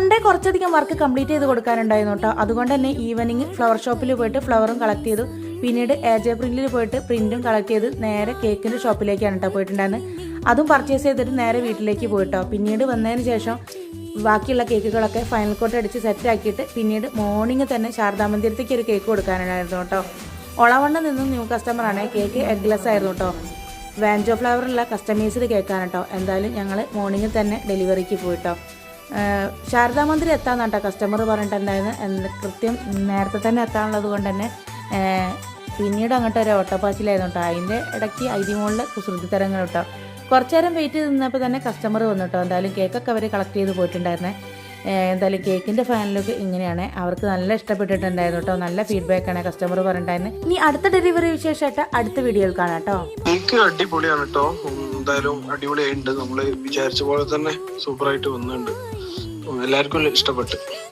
Sunday കുറച്ചധികം work complete ചെയ്ത് കൊടുക്കാനുണ്ടായിരുന്നു കേട്ടോ. അതുകൊണ്ട് തന്നെ ഈവനിങ് ഫ്ലവർ ഷോപ്പിൽ പോയിട്ട് ഫ്ലവറും കളക്ട് ചെയ്തു. പിന്നീട് AJ പ്രിന്റിൽ പോയിട്ട് പ്രിന്റും കളക്ട് ചെയ്ത് നേരെ കേക്കിൻ്റെ ഷോപ്പിലേക്കാണ് കേട്ടോ പോയിട്ടുണ്ടായിരുന്നത്. അതും പർച്ചേസ് ചെയ്തിട്ട് നേരെ വീട്ടിലേക്ക് പോയിട്ടോ. പിന്നീട് വന്നതിന് ശേഷം ബാക്കിയുള്ള കേക്കുകളൊക്കെ ഫൈനൽ കോട്ട് അടിച്ച് സെറ്റ് ആക്കിയിട്ട് പിന്നീട് മോർണിംഗ് തന്നെ ശാരദാ മന്ദിരത്തേക്ക് ഒരു കേക്ക് കൊടുക്കാനുണ്ടായിരുന്നു കേട്ടോ. ഒളവണ്ണ നിന്നും ന്യൂ കസ്റ്റമറാണ്. കേക്ക് എഗ്ലെസ് ആയിരുന്നു കേട്ടോ. വാഞ്ചോ ഫ്ലവറുള്ള കസ്റ്റമൈസ്ഡ് കേക്കാണ് കേട്ടോ. എന്തായാലും ഞങ്ങൾ മോർണിംഗ് തന്നെ ഡെലിവറിക്ക് പോയിട്ടോ. ശാരദാ മന്ദിരം എത്താമെന്നാണ് കേട്ടോ കസ്റ്റമർ പറഞ്ഞിട്ടുണ്ടായിരുന്നു. കൃത്യം നേരത്തെ തന്നെ എത്താനുള്ളത് കൊണ്ട് തന്നെ പിന്നീട് അങ്ങോട്ട് ഒരു ഓട്ടപ്പാച്ചിലായിരുന്നു കേട്ടോ. അതിൻ്റെ ഇടയ്ക്ക് ഐതിമുകളിൽ കുസൃതി തരങ്ങൾ കേട്ടോ. കുറച്ച് നേരം വെയിറ്റ് ചെയ്ത് നിന്നപ്പോൾ തന്നെ കസ്റ്റമർ വന്നു കേട്ടോ. എന്തായാലും കേക്കൊക്കെ അവർ കളക്ട് ചെയ്ത് പോയിട്ടുണ്ടായിരുന്നേ. എന്തായാലും കേക്കിൻ്റെ ഫൈനൽ ലുക്ക് ഇങ്ങനെയാണ്. അവർക്ക് നല്ല ഇഷ്ടപ്പെട്ടിട്ടുണ്ടായിരുന്നു കേട്ടോ. നല്ല ഫീഡ്ബാക്കാണ് കസ്റ്റമർ പറഞ്ഞിട്ടുണ്ടായിരുന്നത്. ഇനി അടുത്ത ഡെലിവറി വിശേഷമായിട്ട് അടുത്ത വീഡിയോയിൽ കാണാം കേട്ടോ. കേക്ക് അടിപൊളിയാണ് കേട്ടോ. എന്തായാലും അടിപൊളിയായിട്ടുണ്ട്. നമ്മൾ വിചാരിച്ച പോലെ തന്നെ സൂപ്പറായിട്ട് വന്നിട്ടുണ്ട്. എല്ലാവർക്കും ഇഷ്ടപ്പെട്ടു.